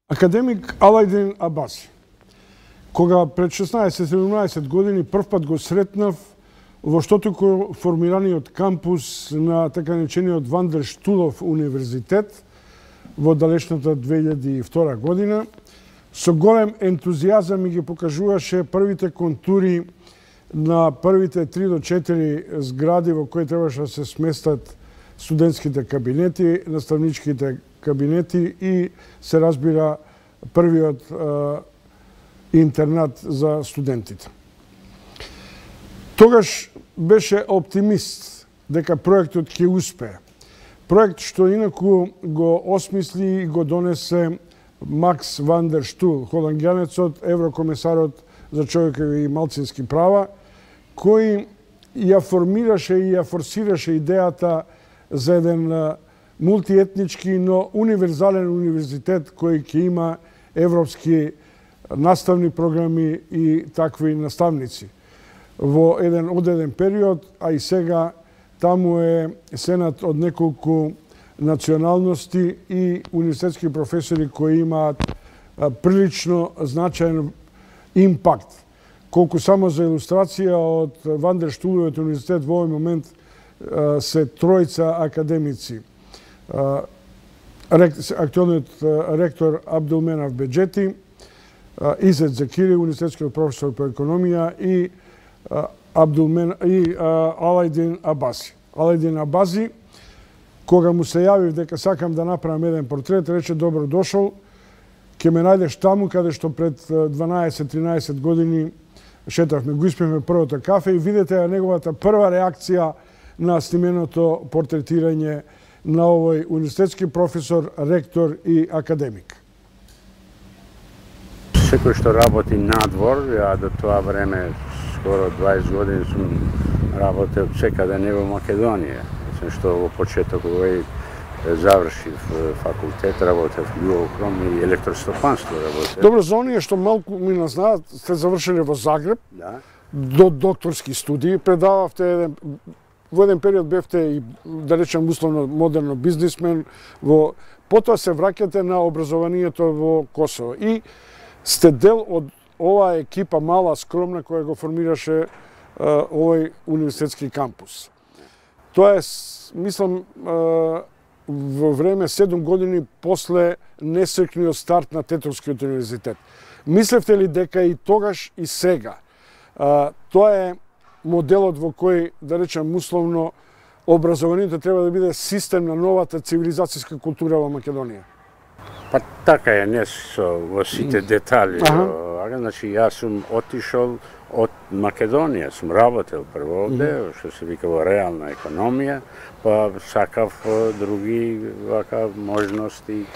Академик Алајдин Абаси, кога пред 16-17 години првпат го сретнав во штотуко формираниот кампус на така наречениот Вандерштулов универзитет во далечната 2002 година, со голем ентузијазам ми ги покажуваше првите контури на првите 3 до 4 згради во кои требаше да се сместат студентските кабинети, наставничките кабинети и се разбира првиот интернат за студентите. Тогаш беше оптимист дека проектот ќе успее. Проект што инаку го осмисли и го донесе Макс Вандерштул, холандјанецот, еврокомесарот за човекови и малцински права, кој ја формираше и ја форсираше идејата за еден мултиетнички, но универзален универзитет кој ќе има европски наставни програми и такви наставници. Во еден одреден период, а и сега таму е сенат од неколку националности и университетски професори кои имаат прилично значаен импакт. Колку само за илустрација од Вандерштуловиот универзитет во овој момент се тројца академици. Актуелниот ректор Абдулменав Беджети, Изет Закири, университетскиот професор по економија и Алајдин Абаси. Алајдин Абаси, кога му се јавив дека сакам да направам еден портрет, рече добро дошол, ќе ме најдеш таму каде што пред 12-13 години шетавме, го испиме првото кафе и видете неговата прва реакција на снименото портретирање на овој университетски професор, ректор и академик. Секој што работи надвор, ја до тоа време, скоро 20 години сум работел секаде не во Македонија. Мислам што во почеток овој завршив факултет, работев биоукром и електростопанство работев. Добро, за оние што малку ми не знаат, сте завршени во Загреб, Да. до докторски студии, предававте во еден период бевте и, да речем, условно модерно бизнисмен, потоа се враќате на образованието во Косово и сте дел од оваа екипа мала, скромна, која го формираше овој университетски кампус. Тоа е, мислам, во време 7 години после несекниот старт на Тетовскиот универзитет. Мислевте ли дека и тогаш и сега тоа е моделот во кој, да речем, условно, образованието треба да биде систем на новата цивилизацијска култура во Македонија? Па така е, не со во сите детали. Значи, јас сум отишол од Македонија, сум работел прво овде, што се вика во реална економија, па сакав други вака можности.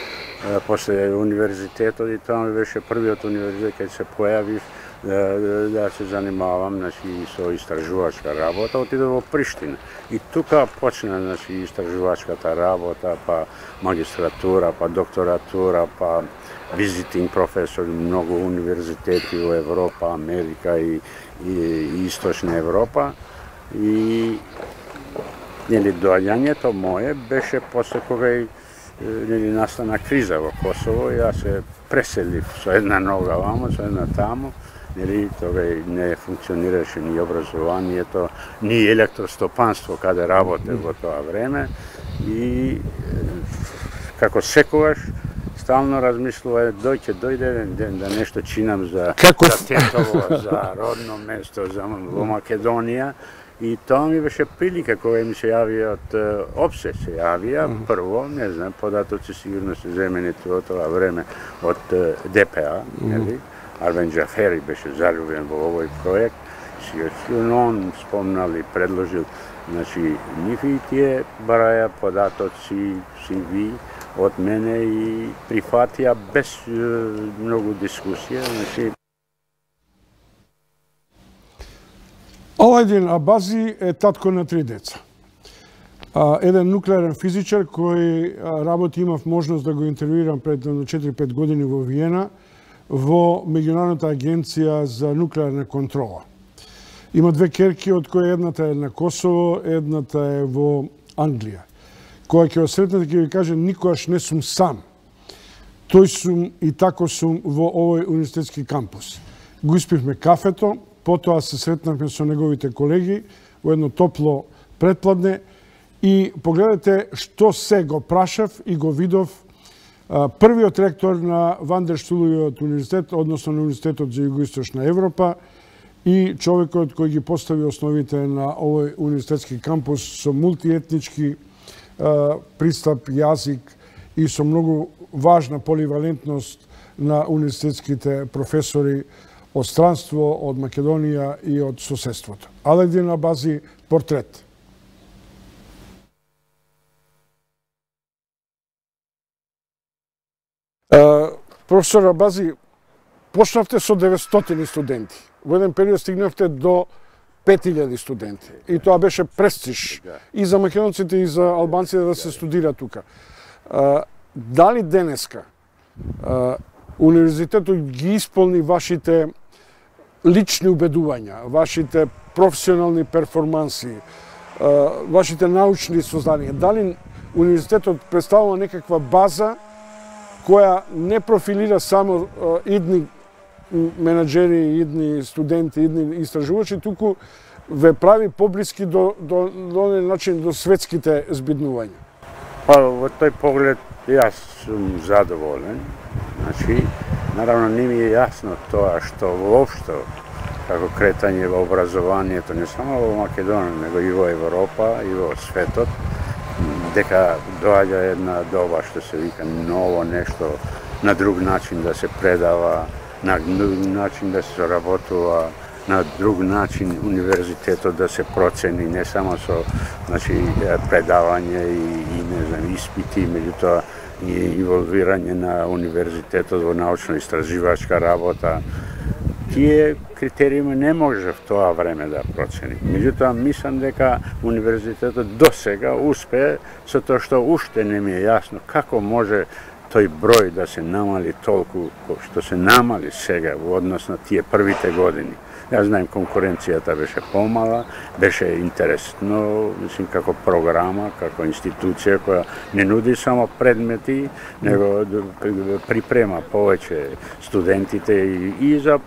После универзитетот и тоа ми беше првиот универзитет кај се појавив да се занимавам, значи, со истражувачка работа, отидов во Приштина. И тука почна, значи, истражувачката работа, па магистратура, па докторатура, па визитинг професори, многу универзитети во Европа, Америка и Источна Европа. И доаѓањето мое беше после кога настана криза во Косово, јас се преселив со една нога вамо, со една таму. Тога не функционираше ни образованието, ни електростопанство каде работев во тоа време. И како секогаш стално размислува, дојде ден да нешто чинам за Тетово, за родно место, во Македонија. И тоа ми беше прилика кога ми се јавија од ОПСЕ, се јавија прво, не знам, податоци сигурно се земените во тоа време од ДПА, нели? Арвен Џафери беше заљубен во овој проект, сигурно он спомнал и предложил, значи, нив и тие бараја податоци, CV од мене и прифатија без многу дискусија, значи. Алајдин Абаси е татко на 3 деца. Еден нуклеарен физичар кој работи, имав можност да го интервјуирам пред 4-5 години во Виена, во Меѓународната агенција за нуклеарна контрола. Има 2 керки, од кои едната е на Косово, едната е во Англија. Која ќе осретнете, ќе ви каже, никогаш не сум сам. тој сум и тако сум во овој универзитетски кампус. Го испивме кафето, потоа се сретнавме со неговите колеги во едно топло претпладне и погледате што се го прашав и го видов првиот ректор на Вандерштуловиот универзитет, односно на Универзитетот за Југоисточна Европа и човекот кој ги постави основите на овој универзитетски кампус со мултиетнички пристап, јазик и со многу важна поливалентност на универзитетските професори од странство, од Македонија и од соседството. Алекдин Абази, портрет. Професор Абази, почнавте со 900 студенти. Во еден период стигнавте до 5000 студенти. И тоа беше престиж и за македонците и за албанците да се студира тука. Дали денеска универзитетот ги исполни вашите лични убедувања, вашите професионални перформанси, вашите научни сознанија? Дали универзитетот представува некаква база која не профилира само идни менаџери, идни студенти, идни истражувачи, туку ве прави поблиски до начин до светските збиднувања? Па, во тој поглед јас сум задоволен. Значи, наравно не ми е јасно тоа што воопшто како кретање во образованието, не само во Македонија, него и во Европа, и во светот, дека доаѓа една доба што се вика ново нешто, на друг начин да се предава, на друг начин да се соработува, на друг начин универзитетот да се процени, не само со предавање и не знам, испити, меѓутоа и инволвирање на универзитетот во научно-истраживачка работа. Тие критериуми не може в тоа време да процени. Меѓутоа, мислам дека универзитетот досега успее со тоа што уште не ми е јасно како може тој број да се намали толку што се намали сега во однос на тие првите години. Јас знаем, конкуренцијата беше помала, беше интересно, мислим, како програма, како институција која не нуди само предмети, него припрема повеќе студентите и за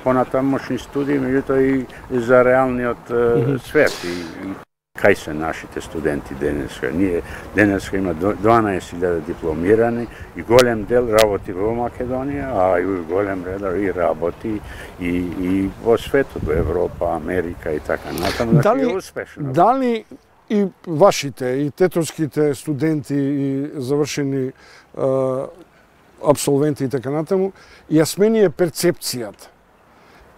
понатамошни студии, меѓутоа и за реалниот свет. Кај се нашите студенти денеска? Ние денеска има 12.000 дипломирани и голем дел работи во Македонија, а и голем дел и работи и во светот, во Европа, Америка и така натаму. Дали, успешно. Дали и вашите, и тетовските студенти и завршени абсолвенти и така натаму, ја смени перцепцијата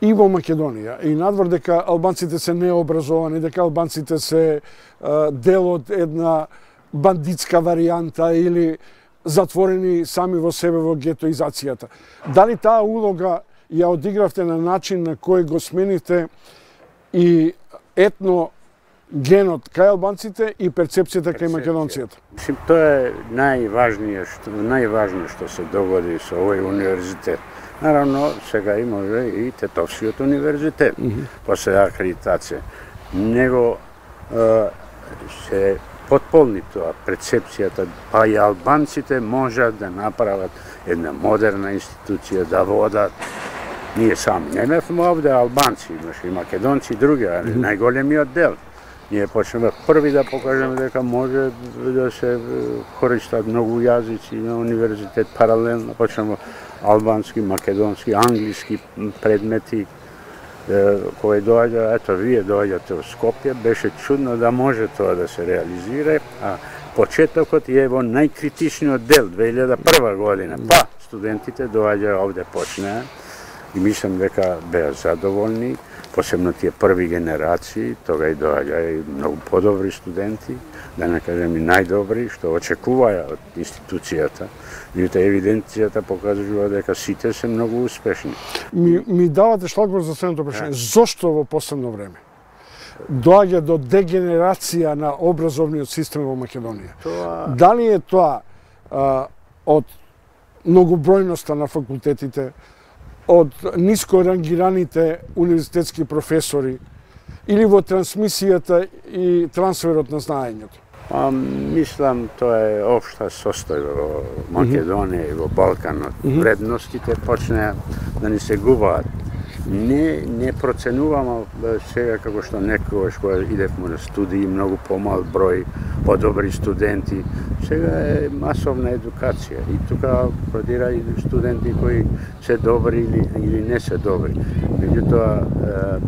и во Македонија, и надвор дека албанците се необразовани, дека албанците се дел од една бандитска варијанта или затворени сами во себе во гетоизацијата. Дали таа улога ја одигравте на начин на кој го смените и етно генот кај албанците и перцепцијата кај македонците? Мислим, тоа е најважно што се догоди со овој универзитет. Наравно, сега и може и Тетовскиот универзитет, после акредитација. Него се потполни тоа перцепцијата, па и албанците можат да направат една модерна институција, да водат. Ние сами немавме овде албанци, имаше и македонци и други, али најголемиот дел. Ние почнеме први да покажеме дека може да се користат многу јазици на универзитет паралелно. Почнеме албански, македонски, англиски предмети кои доаѓа, ето вие доаѓате во Скопје, беше чудно да може тоа да се реализира, а почетокот е во најкритичниот дел, 2001 година. Па, студентите доаѓа овде почнеа и мислам дека беа задоволни, посебно тие први генерации, тога и доаѓа и многу подобри студенти, да не кажем и најдобри, што очекуваја од институцијата. Меѓутоа евиденцијата покажува дека сите се многу успешни. Ми давате шлагбор за следното прашање. Зошто во последно време доаѓа до дегенерација на образовниот систем во Македонија? Дали е тоа од многобројноста на факултетите, од ниско рангираните универзитетски професори или во трансмисијата и трансферот на знаењето? Мислам, тоа е општа состојба во Македонија и во Балканот. Вредностите почнеа да ни се губаат. Не проценуваме сега како што некогаш кога идевме на студии, многу помал број подобри студенти. Сега е масовна едукација и тука продира и студенти кои се добри или не се добри. Меѓутоа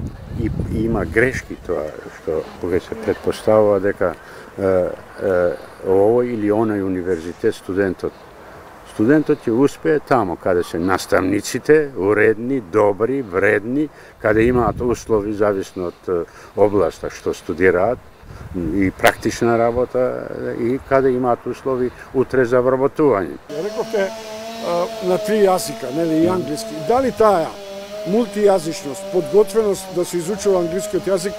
има грешки тоа што кога се претпоставува дека овој или оној универзитет студентот ќе успее тамо каде се наставниците уредни, добри, вредни, каде имаат услови зависно од областа што студираат и практична работа и каде имаат услови утре за вработување. Рековте на 3 јазика, нели и англиски. Дали таа мултијазичност, подготвеност да се изучува англискиот јазик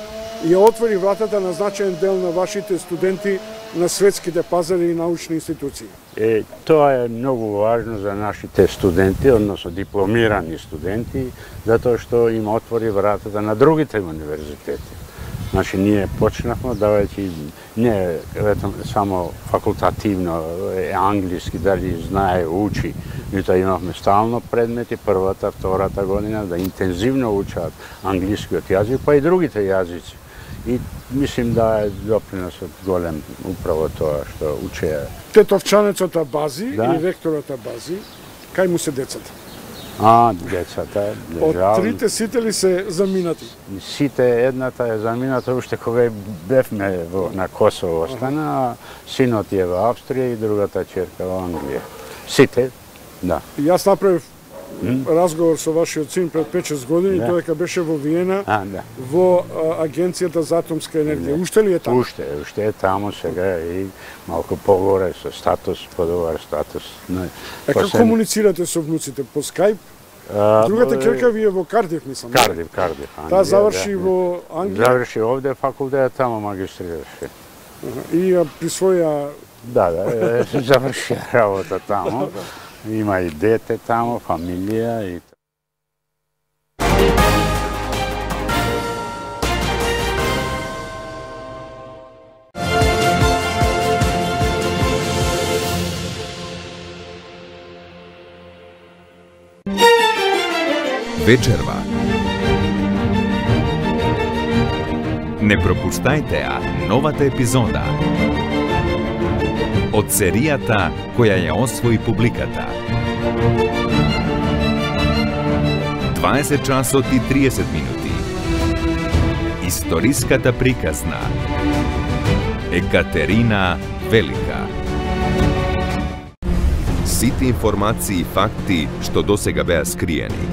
ја отвори вратата на значаен дел на вашите студенти на светските пазари и научни институции? Тоа е многу важно за нашите студенти, односно дипломирани студенти, затоа што им отвори вратата на другите универзитети. Значи, ние почнахме давајќи не само факултативно англиски, дали знае, учи, меѓутоа имавме стално предмети, првата, втората година, да интензивно учат англискиот јазик, па и другите јазици. И мислим да е доприносот голем управо тоа што учеа. Тетовчанецот Абази и ректорот Абази, кај му се децата? Децата, од трите сите ли се заминати? Сите, едната е замината уште кога бевме на Косово остана, а синот е во Австрија и другата черка во Англија. Сите, да. Јас направив разговор со вашиот син пред 5-6 години, тој дека беше во Виена, во Агенцијата за атомска енергија. Уште ли е таму? Уште е таму сега и малку погоре со статус, подобар статус. Како комуницирате со внуците? По Скайп? Другата керка ви е во Кардиф, мислам. Кардиф. Таа заврши во Англија? Заврши овде факултет, тамо магистрираше. И ја присвоја... Да, заврши работа тамо. Има и дете тамо, фамилија и... Вечерва. Не пропуштајте ја новата епизода од серијата која ја освои публиката. 20 часот и 30 минути. Историската приказна Екатерина Велика. Сите информации и факти што досега беа скриени,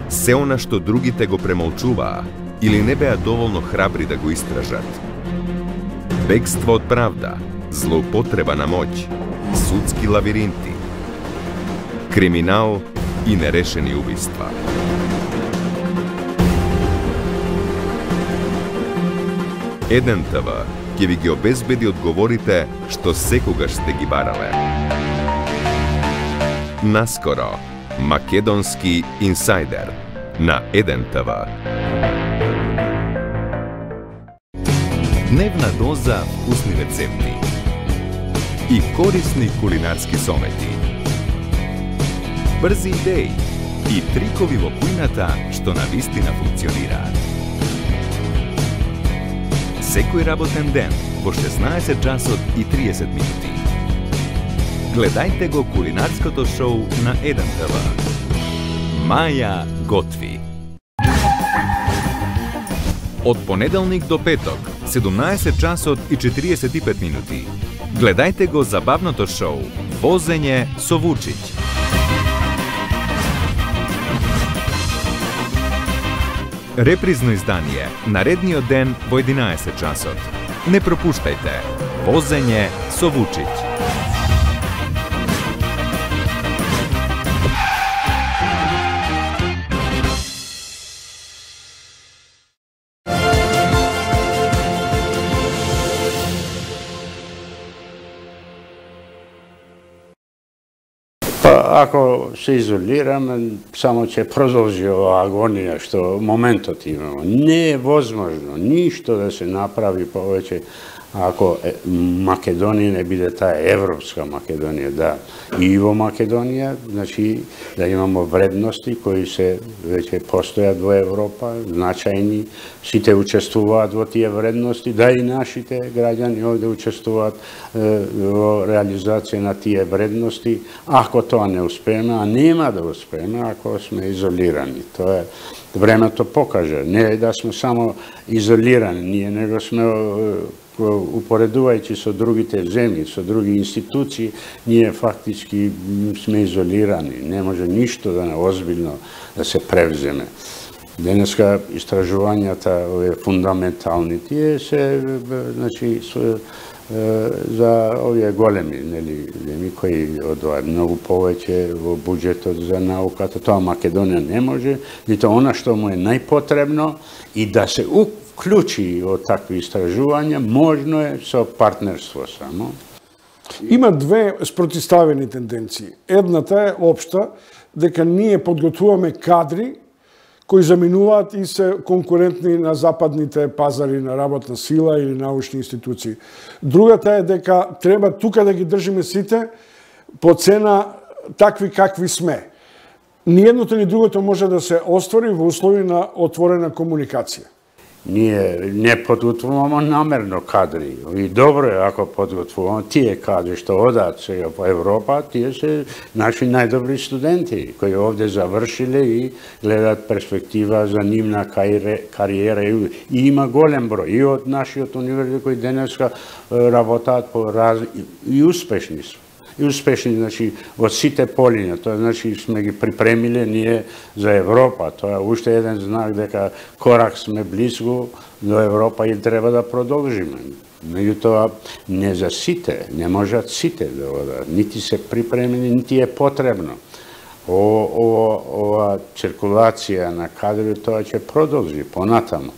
се она што другите го премолчуваа или не беа доволно храбри да го истражат. Бегство од правда, злоупотреба на моќ, судски лавиринти, криминал и нерешени убиства. Еден ТВ ќе ви ги обезбеди одговорите што секогаш сте ги барале. Наскоро, Македонски инсайдер на Еден ТВ. Дневна доза вкусни рецепти и корисни кулинарски сомети. Брзи идеи и трикови во кујната што навистина функционираат. Секој работен ден во 16 часот и 30 минути. Гледајте го кулинарското шоу на Еден ТВ. Маја готви. Од понеделник до петок, 17 часот и 45 минути. Гледајте го забавното шоу Возење со Вучиќ. Репризно издание наредниот ден во 11 часот. Не пропуштајте Возење со Вучиќ. Ако се изолираме, само ќе продолжи ова агонија што моментот имamo. Не е возможно ништо да се направи повеќе Ако Македонија не биде таа европска Македонија, да, и во Македонија, значи да имамо вредности кои се веќе постојат во Европа, значајни, сите учествуваат во тие вредности, да и нашите граѓани овде учествуваат во реализација на тие вредности. Ако тоа не успееме, а нема да успееме ако сме изолирани. Тоа е времето покаже. Не е да сме само изолирани, ние него сме упоредувајќи со другите земји, со други институции, ние фактички сме изолирани. Не може ништо да озбилно да се превземе. Денеска истражувањата овие фундаментални тие се значи за овие големи, нели, земји кои одвајат многу повеќе во буџетот за науката. Тоа Македонија не може, нито она што му е најпотребно и да се вклучи од такви истражувања, можно е со партнерство само. Има две спротиставени тенденции. Едната е општа, дека ние подготвуваме кадри кои заминуваат и се конкурентни на западните пазари на работна сила или научни институции. Другата е дека треба тука да ги држиме сите по цена такви какви сме. Ни едното ни другото може да се оствари во услови на отворена комуникација. Ние не подготвуваме намерно кадри. И добро е ако подготвуваме тие кадри што одат сега по Европа, тие се наши најдобри студенти кои овде завршиле и гледаат перспектива за нивна кариера и има голем број и од нашиот универзитет кои денеска работаат по и успешни се. И успешни, значи, од сите полиња. Тоа, значи, сме ги припремиле ние за Европа. Тоа е уште еден знак дека корак сме близко до Европа и треба да продолжиме. Меѓутоа, не за сите, не можат сите да одат. Нити се припремени, нити е потребно. Ова циркулација на кадри, тоа ќе продолжи понатаму.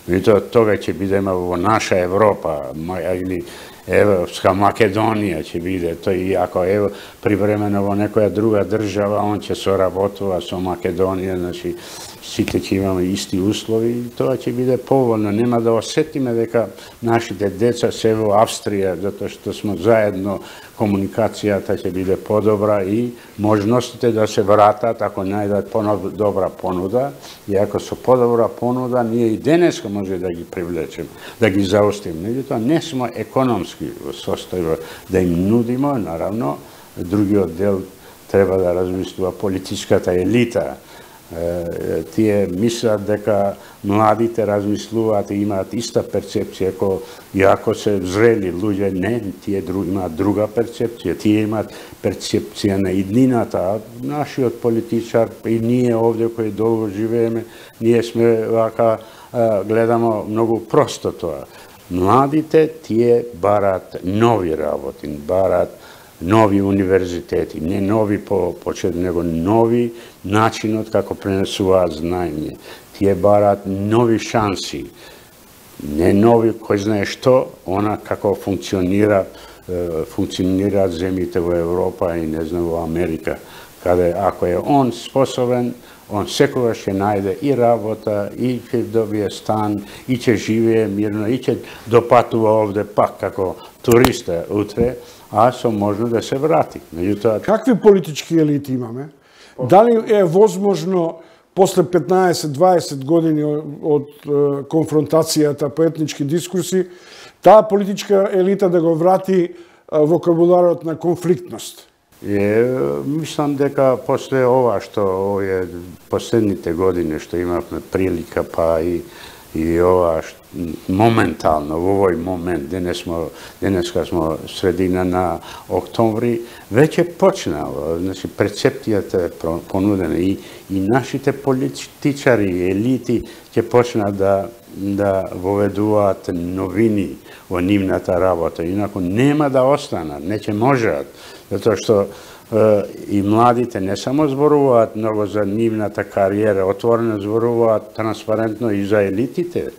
Меѓутоа, тога ќе бидеме во наша Европа, или Европска Македонија ќе биде, тој и ако е привремено во некоја друга држава, он ќе соработува со Македонија, значи сите ќе имаме исти услови и тоа ќе биде поволно. Нема да осетиме дека нашите деца се во Австрија, затоа што сме заедно, комуникацијата ќе биде подобра и можностите да се вратат ако најдат подобра понуда и ако со подобра понуда ние и денеска може да ги привлечеме, да ги заустиме. Меѓутоа не сме економски во состојба да им нудиме, наравно другиот дел треба да размислува политичката елита. Тие мислат дека младите размислуваат и имаат иста перцепција иако се зрели луѓе, не, тие имаат друга перцепција, тие имаат перцепција на иднината, нашиот политичар и ние овде кои долго живееме, ние сме вака гледамо многу просто тоа. Младите тие бараат нови работи, бараат нови универзитети, не нови по почет, него нови начинот како пренесуваат знаење. Тие бараат нови шанси, не нови кој знае што, она како функционираат земјите во Европа и не знам во Америка, каде ако е он способен, он секогаш ќе најде и работа, и ќе добие стан, и ќе живее мирно, и ќе допатува овде пак како туриста утре, а со можно да се врати. Меѓутоа, какви политички елити имаме? Дали е возможно после 15-20 години од конфронтацијата по етнички дискурси, таа политичка елита да го врати вокабуларот на конфликтност? Мислам дека после ова што овие последните години што имавме прилика, па и ова моментално, во овој момент, денеска сме средина на октомври, веќе почнало, значи перцепцијата е понудена и нашите политичари и елити ќе почнат да воведуваат новини во нивната работа, инаку нема да останат, не ќе можат, затоа што и младите не само зборуваат многу за нивната кариера, отворено зборуваат транспарентно и за елитите.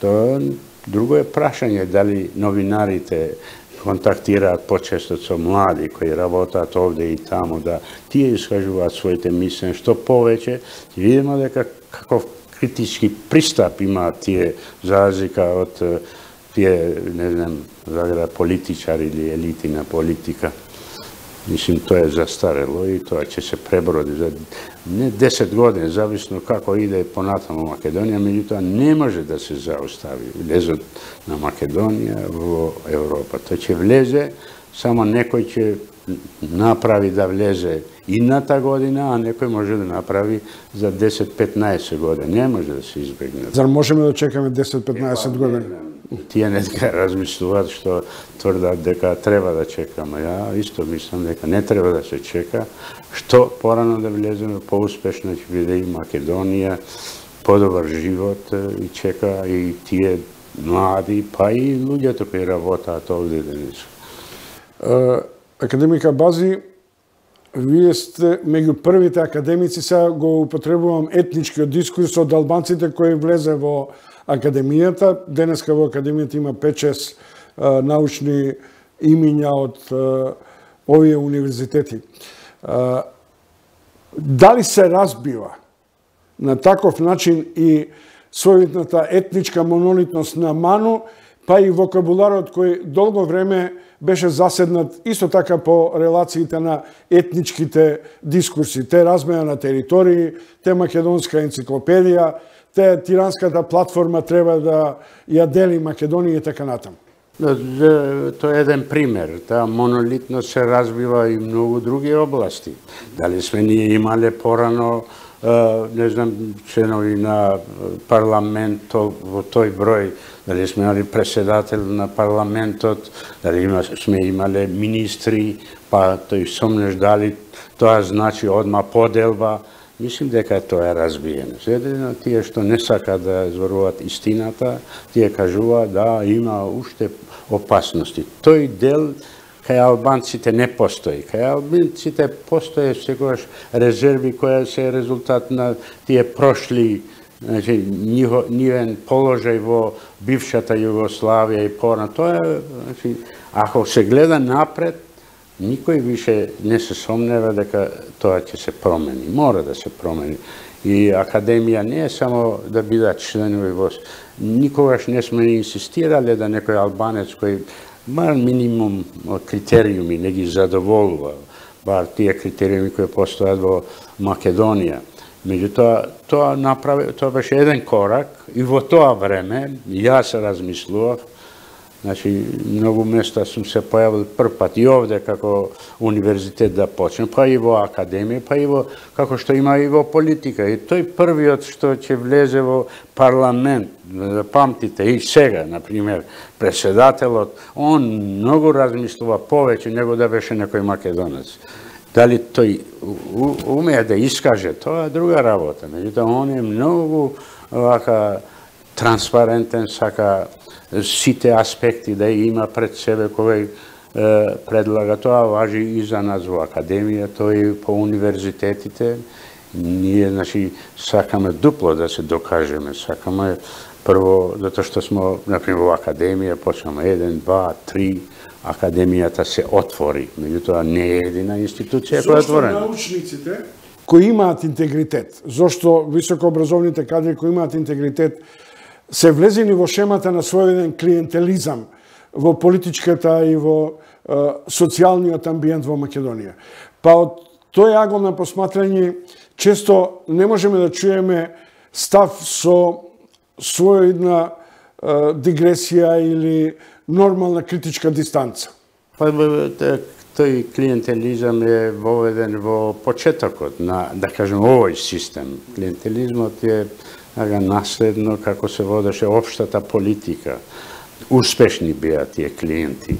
Тоа друго е прашање дали новинарите контактираат почесто со млади кои работат овде и таму, да тие искажуваат своите мислења, што повеќе ќе видиме дека каков критички пристап имаат тие за разлика од тие, не знам, политичари или елитина политика. Мислим, тоа е застарело и тоа ќе се преброди за не 10 години, зависно како иде понатаму Македонија, меѓутоа не може да се заустави влезот на Македонија во Европа. Тоа ќе влезе, само некој ќе направи да влезе идната година, а некој може да направи за 10-15 години. Не може да се избегне. Зар можеме да чекаме 10-15 години? Тие не размислуваат што тврдат дека треба да чекаме. Ја исто мислам дека не треба да се чека. Што порано да влеземе, поуспешно ќе биде и Македонија, подобар живот и чека и тие млади, па и луѓето кои работаат овде денес. Академик Абази, вие сте меѓу првите академици, сега го употребувам етничкиот дискурс од албанците кои влезе во академијата. Денеска во академијата има 5-6 научни имиња од овие универзитети. Дали се разбива на таков начин и својотната етничка монолитност на Ману, па и вокабуларот кој долго време беше заседнат исто така по релациите на етничките дискурси. Те размена на територии, те македонска енциклопедија, те тиранската платформа треба да ја дели Македонија и така натаму. Тоа е еден пример. Таа монолитност се разбива и многу други области. Дали сме ние имале порано, не знам, членови на парламентот во тој број, дали сме имали преседател на парламентот, дали сме имале министри, па тој сомнеш дали тоа значи одма поделба. Мислим дека тоа е разбиено. Едно тие што не сакаат да зборуваат истината, тие кажуваат да има уште опасности. Тој дел кај албанците не постои. Кај албанците постои секогаш резерви која се резултат на тие прошли, значи нивен положај во бившата Југославија и порано. Тоа е, значи, ако се гледа напред, никој више не се сомнева дека тоа ќе се промени. Мора да се промени. И академија не е само да бидат членови во... Никогаш не сме инсистирале да некој албанец кој бар минимум критериуми не ги задоволува, бар тие критериуми кои постојат во Македонија. Меѓутоа, тоа беше еден корак и во тоа време јас размислував. Значи, многу места сум се појавил прв пат и овде како универзитет да почнем, па и во академија, па и во, како што има и во политика. И тој првиот што ќе влезе во парламент, да памтите, и сега, например, преседателот, он многу размислува повеќе него да беше некој македонец. Дали тој умее да искаже, тоа е друга работа. Меѓутоа, он е многу вака транспарентен, сака сите аспекти да има пред себе кој предлага. Тоа важи и за нас во академија, тоа и по универзитетите. Ние, значи, сакаме дупло да се докажеме. Сакаме прво, затоа што сме, например, во академија, почнаме 1, 2, 3, академијата се отвори. Меѓутоа, не е едина институција која е отворена. Зошто научниците кои имаат интегритет, зошто високообразовните кадри кои имаат интегритет, се влезени во шемата на својден клиентелизам во политичката и во социјалниот амбиент во Македонија. Па од тој агол на посматрање, често не можеме да чуеме став со својна дигресија или нормална критичка дистанца. Па тој клиентелизам е воведен во почетокот на, да кажем, овој систем. Клиентелизмот е наследно како се водеше општата политика. Успешни беа тие клиенти.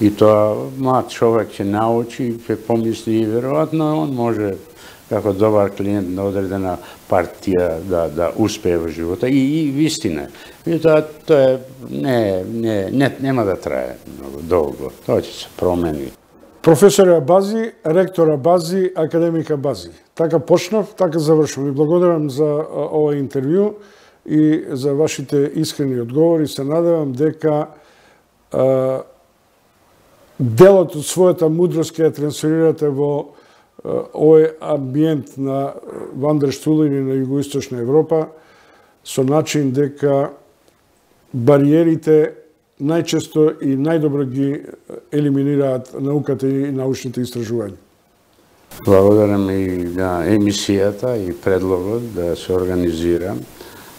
И тоа млад човек ќе научи, ќе помисли и веројатно он може како добар клиент на одредена партија да успее во живота и вистина. И тоа нема да трае многу долго. Тоа ќе се промени. Професор Абази, ректор Абази, академик Абази. Така почнав, така завршувам. Ви благодарам за ова интервју и за вашите искрени одговори. Се надевам дека делот од својата мудрост ќе ја трансферирате во овој амбиент на Вандерштул или на Југоисточна Европа со начин дека бариерите најчесто и најдобро ги елиминираат науката и научните истражувања. Благодарам и на емисијата и предлогот да се организира.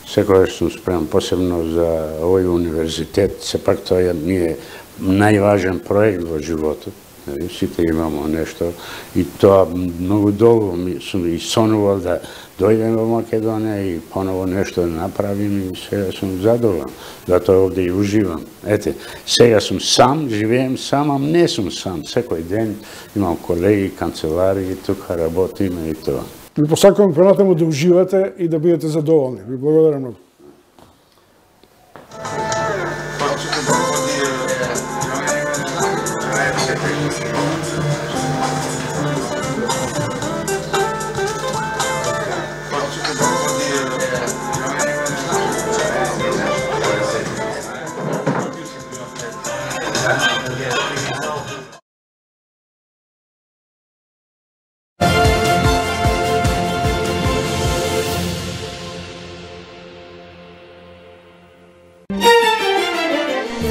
Секогаш сум спремен, посебно за овој универзитет, сепак тоа ми е најважен проект во животот. Сите имамо нешто и тоа многу долго сум и сонувал да дојдем во Македонија и поново нешто да направим и сега сум задоволен. Затоа овде и уживам. Ете, сега сум сам, живеем сам, а не сум сам. Секој ден имам колеги, канцелари, тука работиме и тоа. Ви посакувам понатаму да уживате и да бидете задоволни. Ви благодарам многу.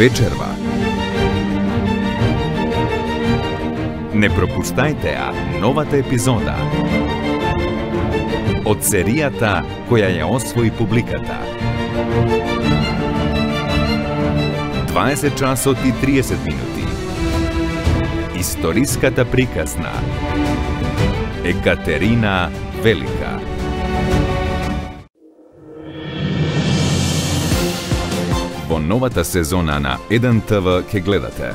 Вечерва. Не пропуштајте ја новата епизода од серијата која ја освои публиката. 20 часот и 30 минути. Историската приказна Екатерина Велика. Во новата сезона на 1 ТВ ке гледате.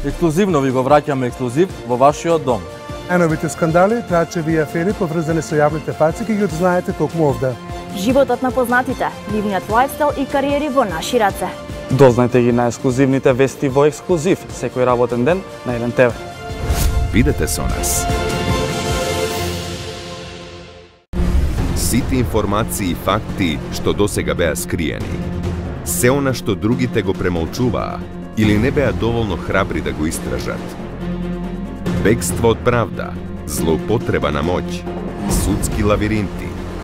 Ексклузивно ви го враќаме ексклузив во вашиот дом. Најновите скандали, трачеви и афери поврзани со јавните паци ќе ги одзнаете токму овде. Животот на познатите, нивниот лајфстайл и кариери во наши раце. Дознајте ги најексклузивните вести во ексклузив секој работен ден на 1 ТВ. Бидете со нас. Сите информации и факти што досега беа скриени, се она што другите го премолчуваа или не беа доволно храбри да го истражат. Бегство од правда, злоупотреба на моќ, судски лавиринти,